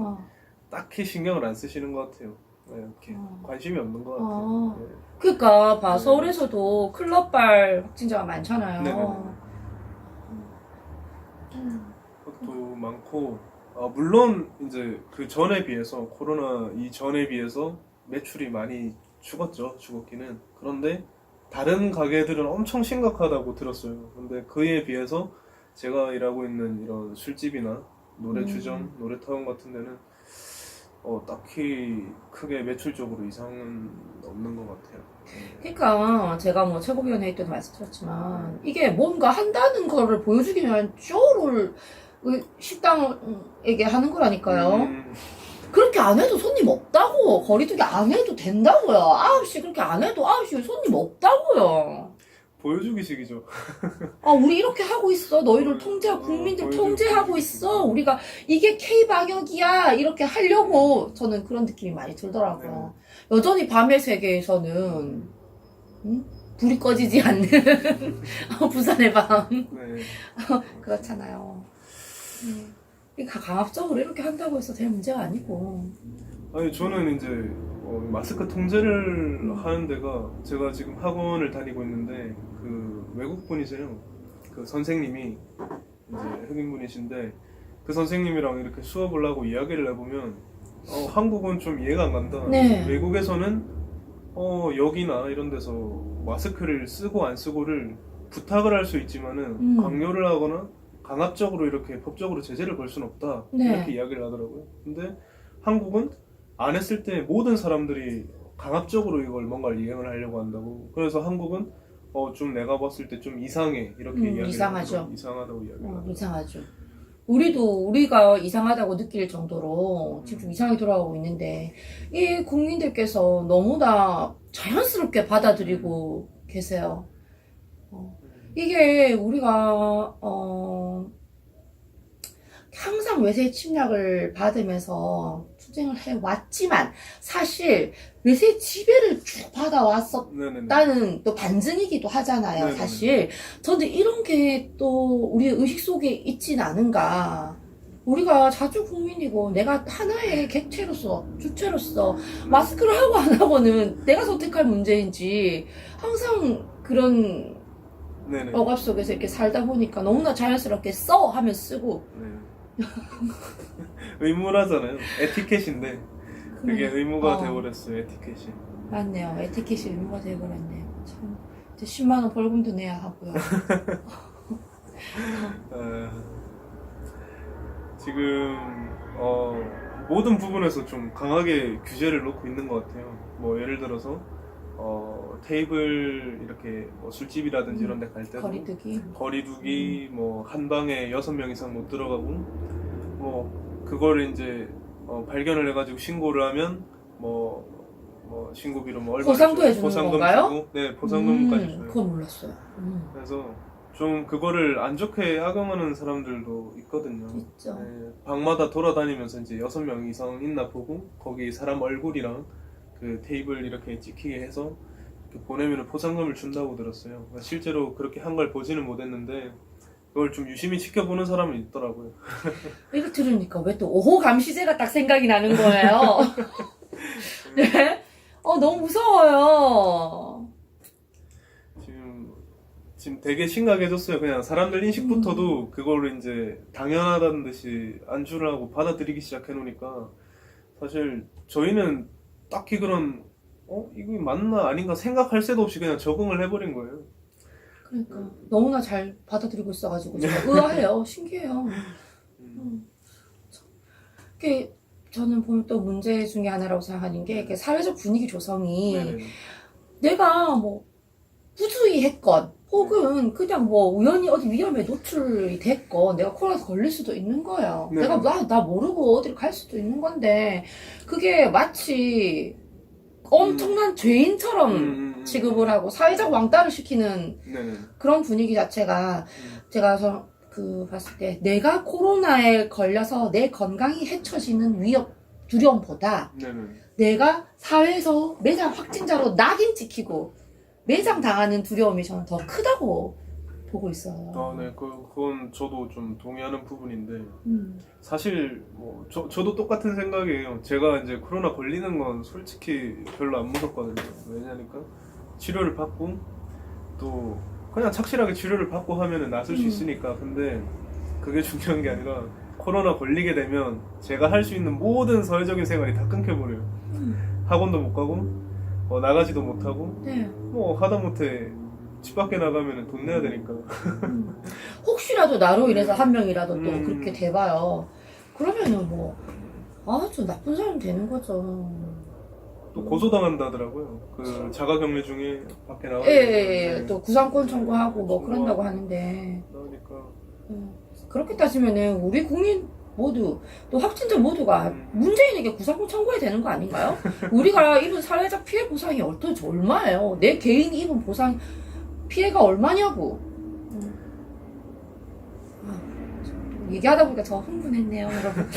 딱히 신경을 안 쓰시는 것 같아요. 네, 이렇게 관심이 없는 것 같아요. 네. 그러니까 봐 네. 서울에서도 클럽발 확진자가 많잖아요. 네네네. 그것도 많고 물론 이제 그 전에 비해서 코로나 이전에 비해서 매출이 많이 죽었기는. 그런데 다른 가게들은 엄청 심각하다고 들었어요. 근데 그에 비해서 제가 일하고 있는 이런 술집이나 노래주점, 노래타운 같은 데는 딱히 크게 매출적으로 이상은 없는 것 같아요. 그러니까 제가 뭐 최고위원회 때도 말씀드렸지만 이게 뭔가 한다는 거를 보여주기 위한 쇼를 식당에게 하는 거라니까요. 그렇게 안 해도 손님 없다고. 거리두기 안 해도 된다고요. 9시 그렇게 안 해도 9시에 손님 없다고요. 보여주기식이죠. 우리 이렇게 하고 있어. 너희를 통제하고 국민들 보여주기. 통제하고 있어. 우리가 이게 K방역이야. 이렇게 하려고 저는 그런 느낌이 많이 들더라고요. 여전히 밤의 세계에서는 불이 꺼지지 않는 부산의 밤. 네. 그렇잖아요. 이게 강압적으로 이렇게 한다고 해서 될 문제가 아니고. 아니 저는 이제 마스크 통제를 하는 데가 제가 지금 학원을 다니고 있는데 그 외국분이세요. 그 선생님이 이제 흑인분이신데 그 선생님이랑 이렇게 수업을 하고 이야기를 해보면 한국은 좀 이해가 안 간다. 네. 외국에서는 여기나 이런 데서 마스크를 쓰고 안 쓰고를 부탁을 할 수 있지만은 강요를 하거나 강압적으로 이렇게 법적으로 제재를 걸 수는 없다. 네. 이렇게 이야기를 하더라고요. 근데 한국은 안 했을 때 모든 사람들이 강압적으로 이걸 뭔가를 이행을 하려고 한다고. 그래서 한국은 좀 내가 봤을 때 좀 이상해 이렇게 이야기를 이상하죠. 하더라고요. 이상하다고 이야기를 하더라고요. 이상하죠. 우리가 이상하다고 느낄 정도로 지금 좀 이상하게 돌아가고 있는데, 이 국민들께서 너무나 자연스럽게 받아들이고 계세요. 이게 우리가, 항상 외세 침략을 받으면서 투쟁을 해왔지만, 사실 외세 지배를 쭉 받아왔었다는 네네네. 또 반증이기도 하잖아요, 네네네. 사실. 저는 이런 게 또 우리의 의식 속에 있진 않은가. 우리가 자주 국민이고 내가 하나의 객체로서, 주체로서 마스크를 하고 안 하고는 내가 선택할 문제인지 항상 그런 네네. 억압 속에서 이렇게 살다 보니까 너무나 자연스럽게 써 하면 쓰고. 네. 의무라잖아요. 에티켓인데 그게 의무가 되어버렸어요. 에티켓이. 맞네요. 에티켓이 의무가 되어버렸네요. 참. 이제 10만 원 벌금도 내야 하고요. 지금 모든 부분에서 좀 강하게 규제를 놓고 있는 것 같아요. 뭐 예를 들어서 테이블 이렇게 뭐 술집이라든지 이런 데 갈 때도 거리두기 뭐 한 방에 6명 이상 못 들어가고 뭐 그거를 이제 발견을 해가지고 신고를 하면 뭐 신고비로 뭐 얼마 보상도 해주는 보상금 건가요? 주고, 네, 보상금까지 줘요. 그건 몰랐어요. 그래서 좀 그거를 안 좋게 악용하는 사람들도 있거든요. 있죠. 네, 방마다 돌아다니면서 이제 6명 이상 있나 보고 거기 사람 얼굴이랑 그 테이블 이렇게 찍히게 해서 이렇게 보내면 보상금을 준다고 들었어요. 실제로 그렇게 한 걸 보지는 못했는데 그걸 좀 유심히 지켜보는 사람은 있더라고요. 이거 들으니까 왜 또 5호 감시제가 딱 생각이 나는 거예요. 네? 너무 무서워요. 지금 되게 심각해졌어요. 그냥 사람들 인식부터도 그거를 이제 당연하다는 듯이 안주를 하고 받아들이기 시작해 놓으니까 사실 저희는 딱히 그런 이거 맞나 아닌가 생각할 새도 없이 그냥 적응을 해버린 거예요. 그러니까 너무나 잘 받아들이고 있어가지고 제가 의아해요. 신기해요. 이게 저는 보면 또 문제 중에 하나라고 생각하는 게 이게 사회적 분위기 조성이 네네. 내가 뭐 부주의 했건 혹은 그냥 뭐 우연히 어디 위험에 노출이 됐건 내가 코로나 걸릴 수도 있는 거예요. 네. 내가 나 모르고 어디를 갈 수도 있는 건데 그게 마치 엄청난 죄인처럼 취급을 하고 사회적 왕따를 시키는 네네. 그런 분위기 자체가 제가 봤을 때 내가 코로나에 걸려서 내 건강이 해쳐지는 두려움보다 네네. 내가 사회에서 매장 확진자로 낙인 찍히고 매장 당하는 두려움이 저는 더 크다고 보고 있어요. 네, 그건 저도 좀 동의하는 부분인데 사실 뭐 저도 똑같은 생각이에요. 제가 이제 코로나 걸리는 건 솔직히 별로 안 무섭거든요. 왜냐니까 치료를 받고 또 그냥 착실하게 치료를 받고 하면은 낫을 수 있으니까. 근데 그게 중요한 게 아니라 코로나 걸리게 되면 제가 할 수 있는 모든 사회적인 생활이 다 끊겨버려요. 학원도 못 가고 나가지도 못하고 네. 뭐 하다못해 집 밖에 나가면 돈 내야 되니까. 혹시라도 나로 인해서 한 명이라도 또 그렇게 돼봐요. 그러면은 뭐 아주 나쁜 사람 되는 거죠. 또 고소당한다더라고요. 그 자가격리 중에 밖에 나가면 예. 또 구상권 청구하고 뭐 그런다고 하는데 나오니까. 그렇게 따지면은 우리 국민 모두 또 확진자 모두가 문재인에게 구상권 청구해야 되는 거 아닌가요? 우리가 입은 사회적 피해 보상이 어떠지 얼마예요? 내 개인이 입은 보상 피해가 얼마냐고. 얘기하다 보니까 더 흥분했네요, 여러분.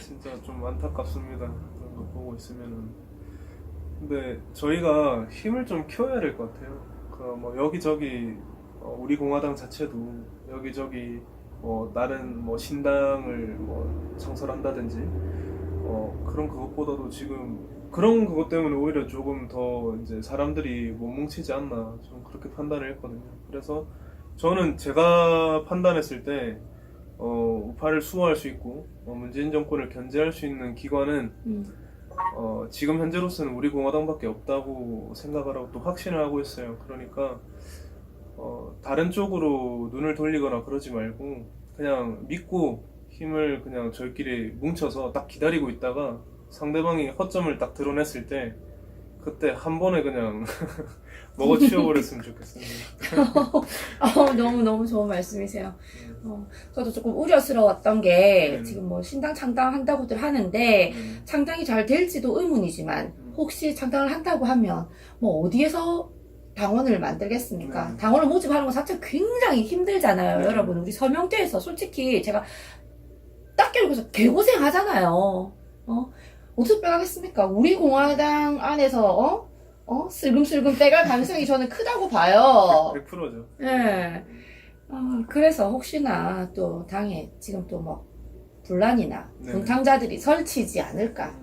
진짜 좀 안타깝습니다. 그런 거 보고 있으면은. 근데 저희가 힘을 좀 키워야 될 것 같아요. 그 뭐 여기저기 우리 공화당 자체도 여기저기 다른 뭐 신당을 뭐 창설한다든지 그런 그것보다도 지금 그런 그것 때문에 오히려 조금 더 이제 사람들이 못 뭉치지 않나 저는 그렇게 판단을 했거든요. 그래서 저는 제가 판단했을 때 우파를 수호할 수 있고 문재인 정권을 견제할 수 있는 기관은 지금 현재로서는 우리 공화당밖에 없다고 생각을 하고 또 확신을 하고 있어요. 그러니까 다른 쪽으로 눈을 돌리거나 그러지 말고 그냥 믿고 힘을 그냥 저희끼리 뭉쳐서 딱 기다리고 있다가 상대방이 허점을 딱 드러냈을 때 그때 한 번에 그냥 먹어치워버렸으면 좋겠습니다. 너무 좋은 말씀이세요. 저도 조금 우려스러웠던 게 네. 지금 뭐 신당 창당한다고들 하는데 창당이 잘 될지도 의문이지만 혹시 창당을 한다고 하면 뭐 어디에서 당원을 만들겠습니까? 네. 당원을 모집하는 것 자체가 굉장히 힘들잖아요. 네. 여러분 우리 서명대에서 솔직히 제가 딱 깨우고서 개고생 하잖아요. 어떻게 빼가겠습니까? 우리 공화당 안에서 슬금슬금 빼갈 가능성이 저는 크다고 봐요. 100%죠. 예. 그래서 혹시나 또 당에 지금 또 뭐 분란이나 네. 분탕자들이 설치지 않을까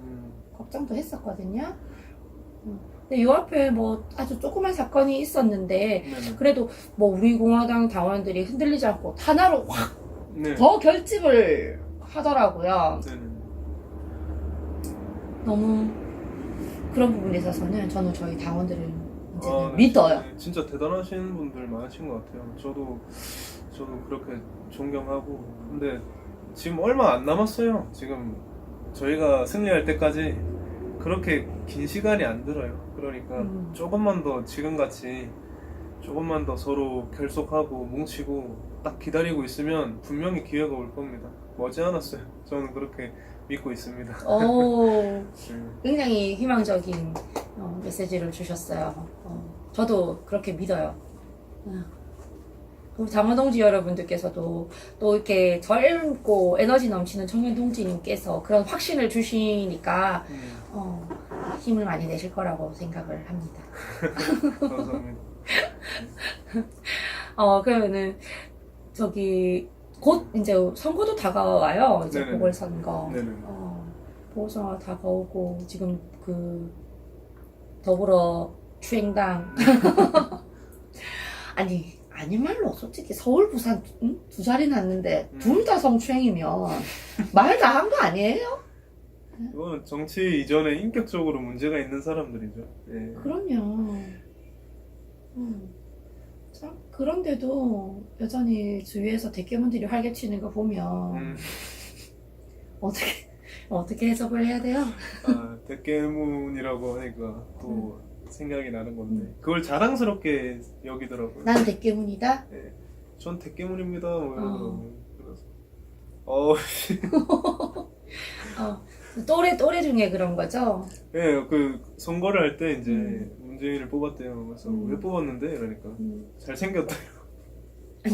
걱정도 했었거든요. 근데 요 앞에 뭐 아주 조그만 사건이 있었는데 네네. 그래도 뭐 우리 공화당 당원들이 흔들리지 않고 하나로 확 네. 더 결집을 하더라고요. 네네. 너무 그런 부분에 있어서는 저는 저희 당원들을 이제는 네, 믿어요. 진짜 대단하신 분들 많으신 것 같아요. 저도 그렇게 존경하고. 근데 지금 얼마 안 남았어요. 지금 저희가 승리할 때까지 그렇게 긴 시간이 안 들어요. 그러니까 조금만 더 지금같이 조금만 더 서로 결속하고 뭉치고 딱 기다리고 있으면 분명히 기회가 올 겁니다. 머지않았어요. 저는 그렇게 믿고 있습니다. 굉장히 희망적인 메시지를 주셨어요. 저도 그렇게 믿어요. 우리 당원 동지 여러분들께서도 또 이렇게 젊고 에너지 넘치는 청년 동지님께서 그런 확신을 주시니까 힘을 많이 내실 거라고 생각을 합니다. 감사합니다. 그러면은 저기 곧 이제 선거도 다가와요. 이제 네네네. 보궐선거. 네네. 보궐선거 다가오고 지금 그 더불어 추행당 아닌 말로 솔직히 서울 부산 두 자리 났는데 둘 다 성추행이면 말 다 한 거 아니에요? 이거는 정치 이전에 인격적으로 문제가 있는 사람들이죠. 예. 그럼요. 참 그런데도 여전히 주위에서 대깨문들이 활개치는 거 보면 어떻게 해석을 해야 돼요? 대깨문이라고 하니까 또 생각이 나는 건데 그걸 자랑스럽게 여기더라고요. 난 대깨문이다? 예. 전 대깨문입니다. 뭐 이러더라고요. 그래서 또래 중에 그런 거죠? 예, 그 선거를 할 때 이제 문재인을 뽑았대요. 그래서 왜 뽑았는데? 이러니까 잘생겼다.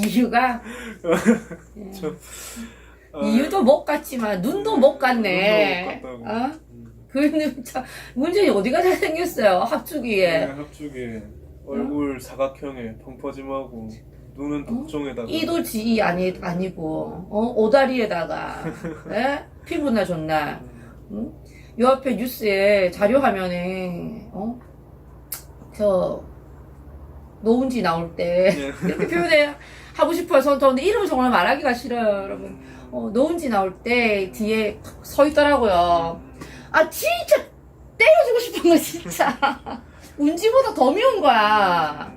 이유가? 예. 아, 이유도 못 갔지만 눈도 못 갔네. 눈도 못 갔다고. 그는 참 문재인이 어디가 잘생겼어요 합주기에. 네, 합죽에 얼굴 사각형에 펑퍼짐하고 눈은 독종에다가 이도 지이 아니고 오다리에다가 예? 피부나 좋나. 응? 요 앞에 뉴스에 자료 화면에 저 노은지 나올 때 네. 이렇게 표현해 하고 싶어서 저는 이름을 정말 말하기가 싫어요 여러분. 노은지 나올 때 뒤에 서 있더라고요. 진짜 때려주고 싶은 거 진짜. 운지보다 더 미운 거야.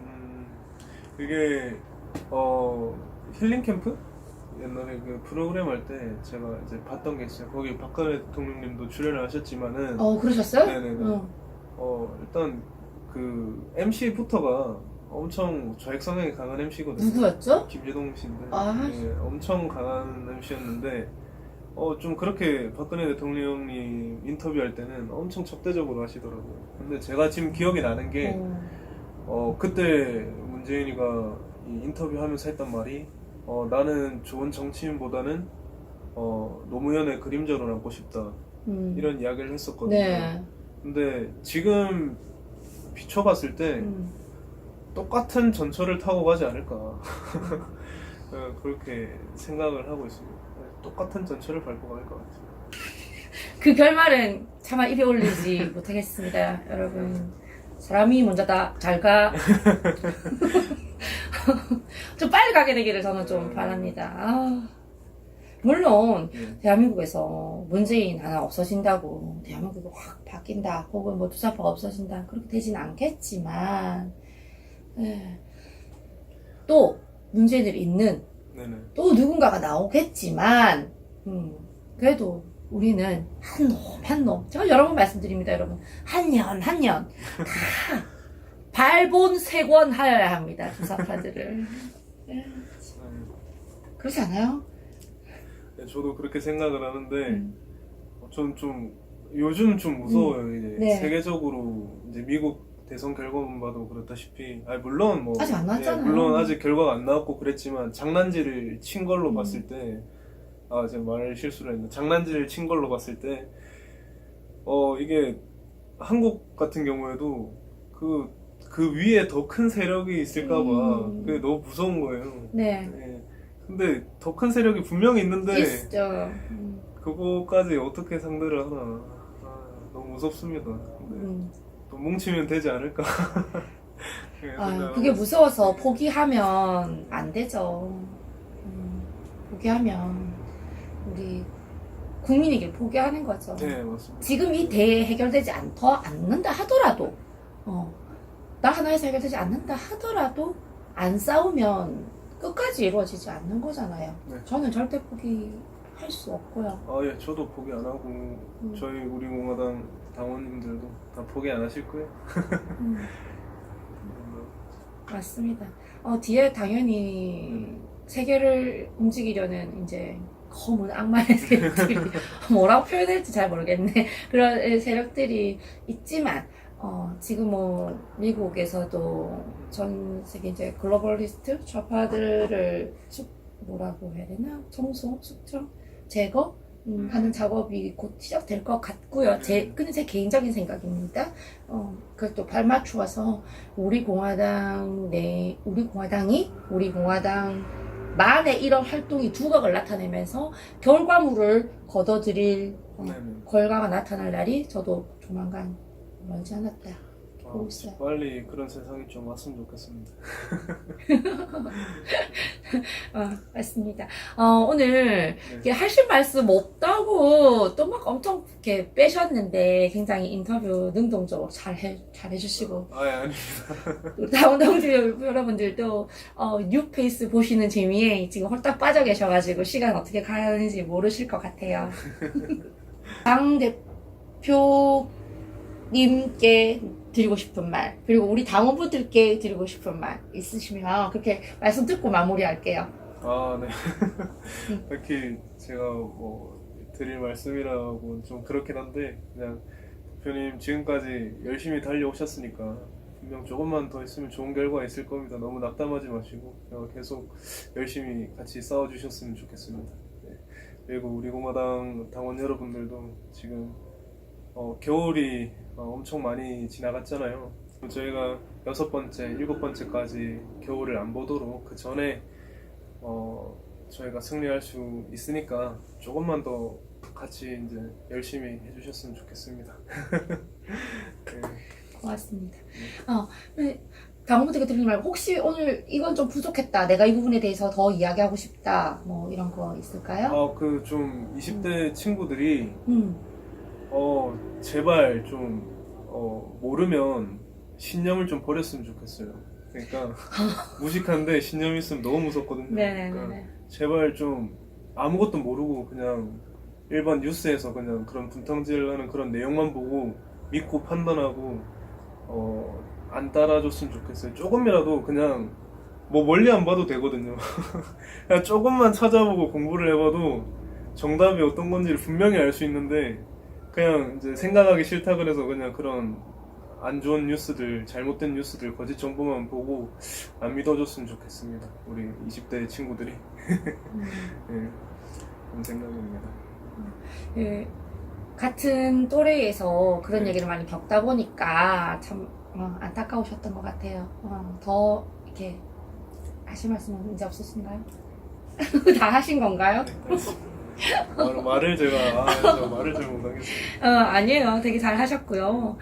그게 힐링 캠프? 옛날에 그 프로그램 할 때 제가 이제 봤던 게 있어요. 거기 박근혜 대통령님도 출연을 하셨지만은 그러셨어요? 네네네. 일단 그 MC부터가 엄청 좌익 성향이 강한 MC거든요. 누구였죠? 김재동 씨인데 네. 엄청 강한 MC였는데 좀 그렇게 박근혜 대통령이 인터뷰할 때는 엄청 적대적으로 하시더라고요. 근데 제가 지금 기억이 나는 게 그때 문재인이가 이 인터뷰하면서 했던 말이 나는 좋은 정치인보다는 노무현의 그림자로 남고 싶다 이런 이야기를 했었거든요. 네. 근데 지금 비춰봤을 때 똑같은 전철을 타고 가지 않을까. 그렇게 생각을 하고 있습니다. 똑같은 전철을 밟고 갈 것 같아요. 그 결말은 차마 입에 올리지 못하겠습니다, 여러분. 사람이 먼저다. 잘 가. 좀 빨리 가게 되기를 저는 좀 바랍니다. 아, 물론 대한민국에서 문재인 하나 없어진다고 대한민국이 확 바뀐다 혹은 뭐 주사파가 없어진다 그렇게 되진 않겠지만 또 문제들이 있는 네네. 또 누군가가 나오겠지만 그래도 우리는 한 놈 제가 여러 번 말씀드립니다 여러분 한 년 다 발본색원하여야 합니다 주사파들을. 그렇지 않아요? 네, 저도 그렇게 생각을 하는데 저는 좀 요즘 좀 무서워요. 이제 네. 세계적으로 이제 미국 대선 결과만 봐도 그렇다시피 물론 뭐 아직 안 나왔잖아요. 물론 아직 결과가 안 나왔고 그랬지만 장난질을 친 걸로 봤을 때 제가 말을 실수를 했는데 장난질을 친 걸로 봤을 때 이게 한국 같은 경우에도 그 위에 더 큰 세력이 있을까봐 그게 너무 무서운 거예요. 네. 네. 근데 더 큰 세력이 분명히 있는데 있죠. 그거까지 어떻게 상대를 하나 너무 무섭습니다. 근데 또 뭉치면 되지 않을까. 그게 무서워서 포기하면 안 되죠. 포기하면 우리 국민에게 포기하는 거죠. 네 맞습니다. 지금 이 대에 해결되지 않는다 하더라도 나 하나에서 해결되지 않는다 하더라도 안 싸우면 끝까지 이루어지지 않는 거잖아요. 네. 저는 절대 포기할 수 없고요. 예, 저도 포기 안 하고 저희 우리 공화당 당원님들도 다 포기 안 하실 거예요. 맞습니다. 뒤에 당연히 세계를 움직이려는 이제 검은 악마의 세력들이 뭐라고 표현할지 잘 모르겠네. 그런 세력들이 있지만 지금 뭐 미국에서도 전 세계 이제 글로벌리스트 좌파들을 뭐라고 해야 되나 청소, 숙청, 제거 하는 작업이 곧 시작될 것 같고요. 근데 제 개인적인 생각입니다. 그걸 또 발맞추어서 우리 공화당만의 이런 활동이 두각을 나타내면서 결과물을 거둬들일 결과가 나타날 날이 저도 조만간 멀지 않았다 보고 있어요. 빨리 그런 세상이 좀 왔으면 좋겠습니다. 맞습니다. 오늘 이렇게 하실 말씀 없다고 또 막 엄청 이렇게 빼셨는데 굉장히 인터뷰 능동적으로 잘 해주시고 아닙니다. 우리 당원동지 여러분들도 뉴페이스 보시는 재미에 지금 홀딱 빠져 계셔가지고 시간 어떻게 가는지 모르실 것 같아요. 당 대표님께 드리고 싶은 말 그리고 우리 당원분들께 드리고 싶은 말 있으시면 그렇게 말씀 듣고 마무리할게요. 네. 딱히 제가 뭐 드릴 말씀이라고 좀 그렇긴 한데 그냥 대표님 지금까지 열심히 달려오셨으니까 분명 조금만 더 있으면 좋은 결과 있을 겁니다. 너무 낙담하지 마시고 계속 열심히 같이 싸워주셨으면 좋겠습니다. 네. 그리고 우리 공화당 당원 여러분들도 지금 겨울이 엄청 많이 지나갔잖아요. 저희가 6번째, 7번째까지 겨울을 안 보도록 그 전에 저희가 승리할 수 있으니까 조금만 더 같이 이제 열심히 해주셨으면 좋겠습니다. 네. 고맙습니다. 당원분들께 드리는 말 혹시 오늘 이건 좀 부족했다. 내가 이 부분에 대해서 더 이야기하고 싶다. 뭐 이런 거 있을까요? 좀 20대 친구들이 제발 좀 모르면 신념을 좀 버렸으면 좋겠어요. 그러니까 무식한데 신념이 있으면 너무 무섭거든요. 그러니까 제발 좀 아무것도 모르고 그냥 일반 뉴스에서 그냥 그런 분탕질하는 그런 내용만 보고 믿고 판단하고 안 따라줬으면 좋겠어요. 조금이라도 그냥 뭐 멀리 안 봐도 되거든요. 그냥 조금만 찾아보고 공부를 해봐도 정답이 어떤 건지를 분명히 알 수 있는데 그냥 이제 생각하기 싫다 그래서 그냥 그런 안 좋은 뉴스들, 잘못된 뉴스들, 거짓 정보만 보고 안 믿어줬으면 좋겠습니다. 우리 20대 친구들이. 네, 그런 생각입니다. 같은 또래에서 그런 얘기를 많이 겪다 보니까 참 안타까우셨던 것 같아요. 더 이렇게 하실 말씀은 이제 없으신가요? 다 하신 건가요? 말을 제가 말을 잘 못하겠어요. 아니에요. 되게 잘 하셨고요.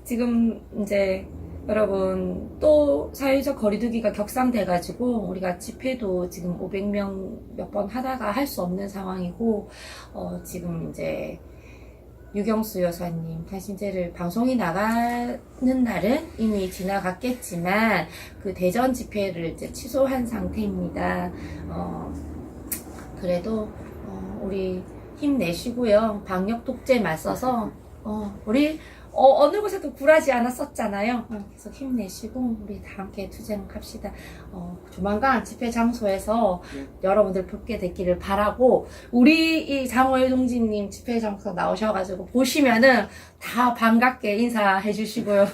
지금 이제 여러분 또 사회적 거리두기가 격상돼가지고 우리가 집회도 지금 500명 몇 번 하다가 할 수 없는 상황이고 지금 이제 유경수 여사님 단신제를 방송이 나가는 날은 이미 지나갔겠지만 그 대전 집회를 이제 취소한 상태입니다. 그래도 우리 힘내시고요. 방역 독재에 맞서서 우리 어느 곳에도 굴하지 않았었잖아요. 계속 힘내시고 우리 다 함께 투쟁합시다. 조만간 집회 장소에서 여러분들 뵙게 되기를 바라고 우리 이 장호일 동지님 집회 장소 나오셔가지고 보시면은 다 반갑게 인사해 주시고요.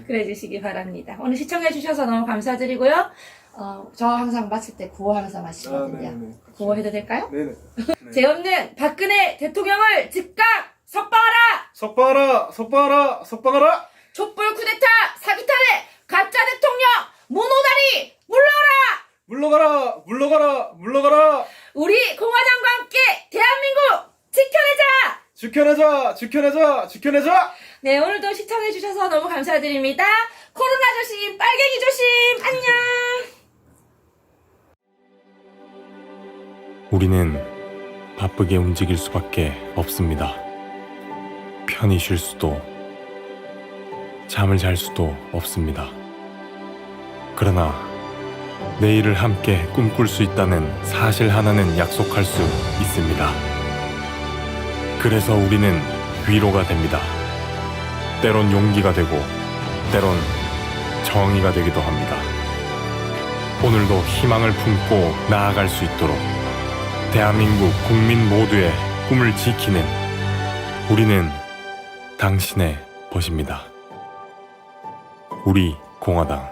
그래 주시기 바랍니다. 오늘 시청해 주셔서 너무 감사드리고요. 저 항상 마칠 때 구호하면서 마시거든요. 네네. 구호해도 될까요? 네네. 죄 없는 박근혜 대통령을 즉각 석방하라! 석방하라! 촛불 쿠데타 사기탄의 가짜 대통령 모노다리 물러라! 물러가라! 우리 공화당과 함께 대한민국 지켜내자! 네, 오늘도 시청해주셔서 너무 감사드립니다. 코로나 조심, 빨갱이 조심, 안녕! 우리는 바쁘게 움직일 수밖에 없습니다. 편히 쉴 수도, 잠을 잘 수도 없습니다. 그러나 내일을 함께 꿈꿀 수 있다는 사실 하나는 약속할 수 있습니다. 그래서 우리는 위로가 됩니다. 때론 용기가 되고, 때론 정의가 되기도 합니다. 오늘도 희망을 품고 나아갈 수 있도록 대한민국 국민 모두의 꿈을 지키는 우리는 당신의 벗입니다. 우리 공화당